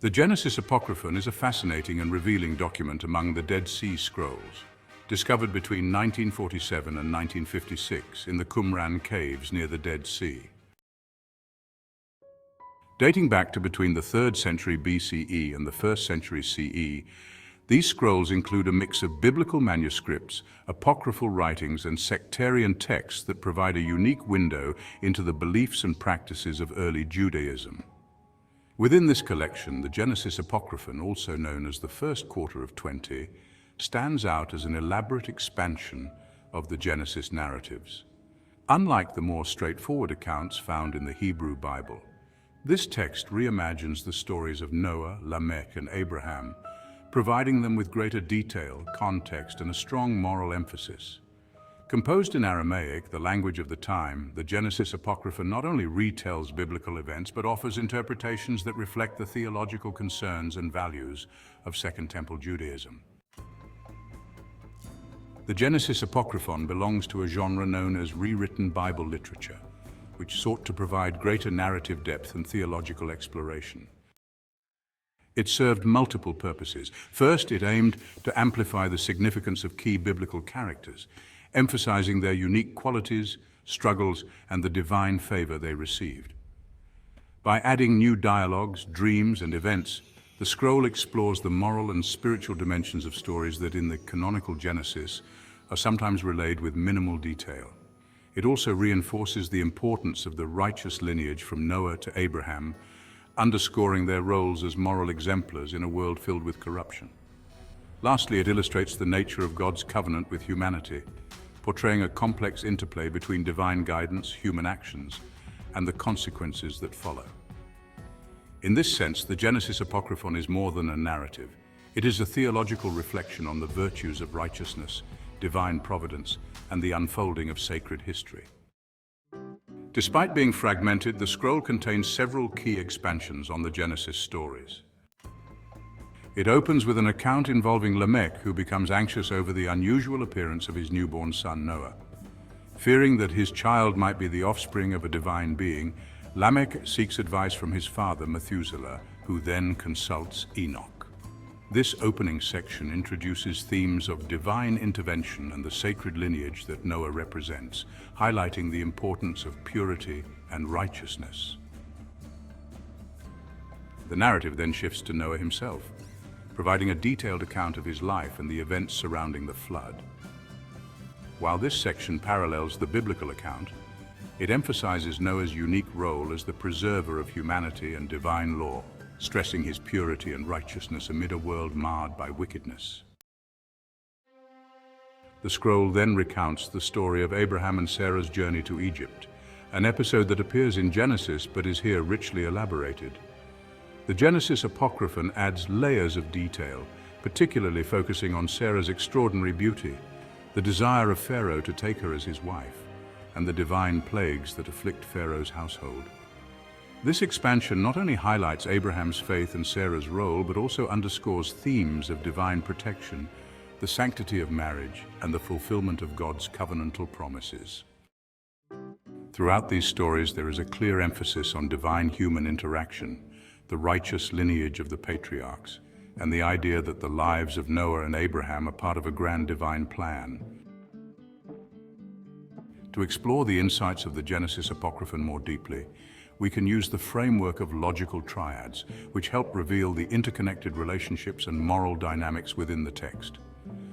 The Genesis Apocryphon is a fascinating and revealing document among the Dead Sea Scrolls, discovered between 1947 and 1956 in the Qumran caves near the Dead Sea. Dating back to between the 3rd century BCE and the 1st century CE, these scrolls include a mix of biblical manuscripts, apocryphal writings, and sectarian texts that provide a unique window into the beliefs and practices of early Judaism. Within this collection, the Genesis Apocryphon, also known as the First Quarter of 20, stands out as an elaborate expansion of the Genesis narratives. Unlike the more straightforward accounts found in the Hebrew Bible, this text reimagines the stories of Noah, Lamech, and Abraham, providing them with greater detail, context, and a strong moral emphasis. Composed in Aramaic, the language of the time, the Genesis Apocryphon not only retells biblical events, but offers interpretations that reflect the theological concerns and values of Second Temple Judaism. The Genesis Apocryphon belongs to a genre known as rewritten Bible literature, which sought to provide greater narrative depth and theological exploration. It served multiple purposes. First, it aimed to amplify the significance of key biblical characters, emphasizing their unique qualities, struggles, and the divine favor they received. By adding new dialogues, dreams, and events, the scroll explores the moral and spiritual dimensions of stories that in the canonical Genesis are sometimes relayed with minimal detail. It also reinforces the importance of the righteous lineage from Noah to Abraham, underscoring their roles as moral exemplars in a world filled with corruption. Lastly, it illustrates the nature of God's covenant with humanity, portraying a complex interplay between divine guidance, human actions, and the consequences that follow. In this sense, the Genesis Apocryphon is more than a narrative. It is a theological reflection on the virtues of righteousness, divine providence, and the unfolding of sacred history. Despite being fragmented, the scroll contains several key expansions on the Genesis stories. It opens with an account involving Lamech, who becomes anxious over the unusual appearance of his newborn son Noah. Fearing that his child might be the offspring of a divine being, Lamech seeks advice from his father Methuselah, who then consults Enoch. This opening section introduces themes of divine intervention and the sacred lineage that Noah represents, highlighting the importance of purity and righteousness. The narrative then shifts to Noah himself, providing a detailed account of his life and the events surrounding the flood. While this section parallels the biblical account, it emphasizes Noah's unique role as the preserver of humanity and divine law, stressing his purity and righteousness amid a world marred by wickedness. The scroll then recounts the story of Abraham and Sarah's journey to Egypt, an episode that appears in Genesis but is here richly elaborated. The Genesis Apocryphon adds layers of detail, particularly focusing on Sarah's extraordinary beauty, the desire of Pharaoh to take her as his wife, and the divine plagues that afflict Pharaoh's household. This expansion not only highlights Abraham's faith and Sarah's role, but also underscores themes of divine protection, the sanctity of marriage, and the fulfillment of God's covenantal promises. Throughout these stories, there is a clear emphasis on divine-human interaction, the righteous lineage of the patriarchs, and the idea that the lives of Noah and Abraham are part of a grand divine plan. To explore the insights of the Genesis Apocryphon more deeply, we can use the framework of logical triads, which help reveal the interconnected relationships and moral dynamics within the text.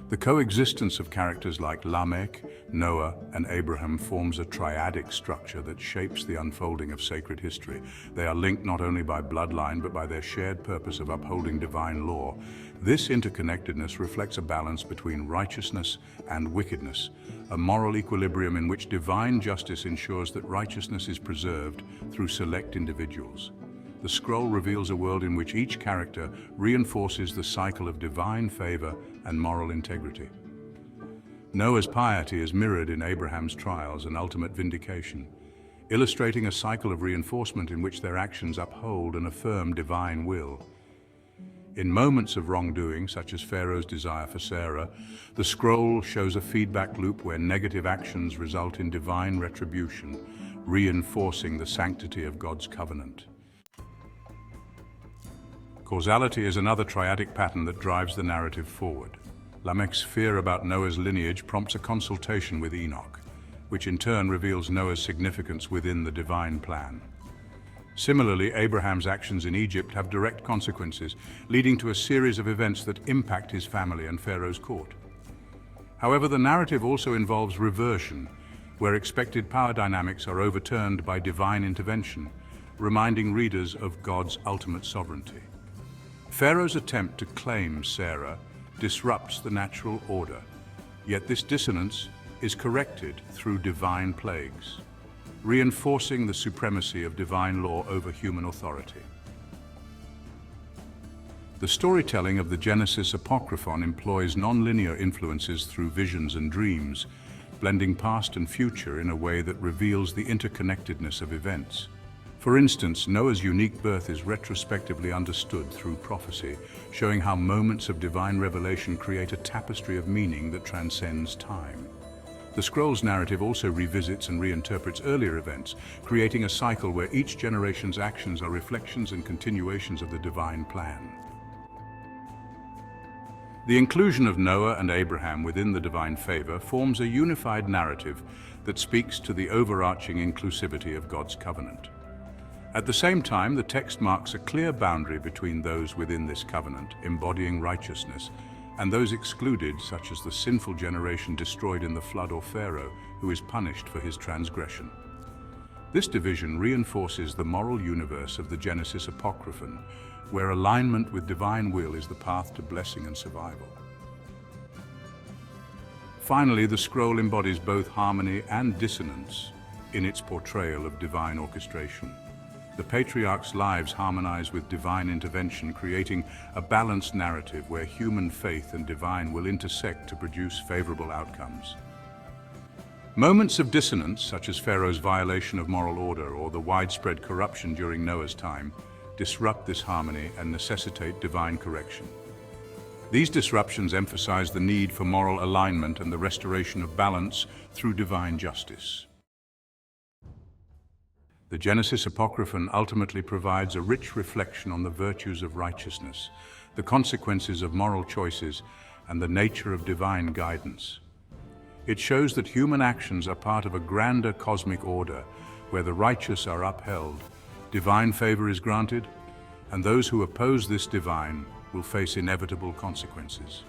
The coexistence of characters like Lamech, Noah, and Abraham forms a triadic structure that shapes the unfolding of sacred history. They are linked not only by bloodline, but by their shared purpose of upholding divine law. This interconnectedness reflects a balance between righteousness and wickedness, a moral equilibrium in which divine justice ensures that righteousness is preserved through select individuals. The scroll reveals a world in which each character reinforces the cycle of divine favor and moral integrity. Noah's piety is mirrored in Abraham's trials and ultimate vindication, illustrating a cycle of reinforcement in which their actions uphold and affirm divine will. In moments of wrongdoing, such as Pharaoh's desire for Sarah, the scroll shows a feedback loop where negative actions result in divine retribution, reinforcing the sanctity of God's covenant. Causality is another triadic pattern that drives the narrative forward. Lamech's fear about Noah's lineage prompts a consultation with Enoch, which in turn reveals Noah's significance within the divine plan. Similarly, Abraham's actions in Egypt have direct consequences, leading to a series of events that impact his family and Pharaoh's court. However, the narrative also involves reversion, where expected power dynamics are overturned by divine intervention, reminding readers of God's ultimate sovereignty. Pharaoh's attempt to claim Sarah disrupts the natural order, yet this dissonance is corrected through divine plagues, reinforcing the supremacy of divine law over human authority. The storytelling of the Genesis Apocryphon employs non-linear influences through visions and dreams, blending past and future in a way that reveals the interconnectedness of events. For instance, Noah's unique birth is retrospectively understood through prophecy, showing how moments of divine revelation create a tapestry of meaning that transcends time. The scroll's narrative also revisits and reinterprets earlier events, creating a cycle where each generation's actions are reflections and continuations of the divine plan. The inclusion of Noah and Abraham within the divine favor forms a unified narrative that speaks to the overarching inclusivity of God's covenant. At the same time, the text marks a clear boundary between those within this covenant, embodying righteousness, and those excluded, such as the sinful generation destroyed in the flood or Pharaoh, who is punished for his transgression. This division reinforces the moral universe of the Genesis Apocryphon, where alignment with divine will is the path to blessing and survival. Finally, the scroll embodies both harmony and dissonance in its portrayal of divine orchestration. The patriarchs' lives harmonize with divine intervention, creating a balanced narrative where human faith and divine will intersect to produce favorable outcomes. Moments of dissonance, such as Pharaoh's violation of moral order or the widespread corruption during Noah's time, disrupt this harmony and necessitate divine correction. These disruptions emphasize the need for moral alignment and the restoration of balance through divine justice. The Genesis Apocryphon ultimately provides a rich reflection on the virtues of righteousness, the consequences of moral choices, and the nature of divine guidance. It shows that human actions are part of a grander cosmic order where the righteous are upheld, divine favor is granted, and those who oppose this divine will face inevitable consequences.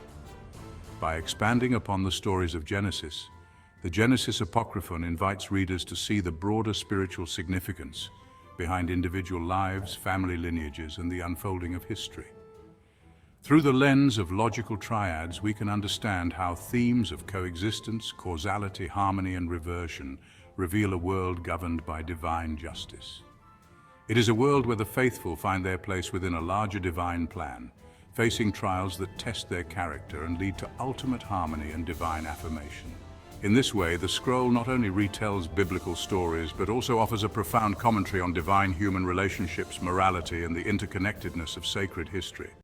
By expanding upon the stories of Genesis, the Genesis Apocryphon invites readers to see the broader spiritual significance behind individual lives, family lineages, and the unfolding of history. Through the lens of logical triads, we can understand how themes of coexistence, causality, harmony, and reversion reveal a world governed by divine justice. It is a world where the faithful find their place within a larger divine plan, facing trials that test their character and lead to ultimate harmony and divine affirmation. In this way, the scroll not only retells biblical stories, but also offers a profound commentary on divine human relationships, morality, and the interconnectedness of sacred history.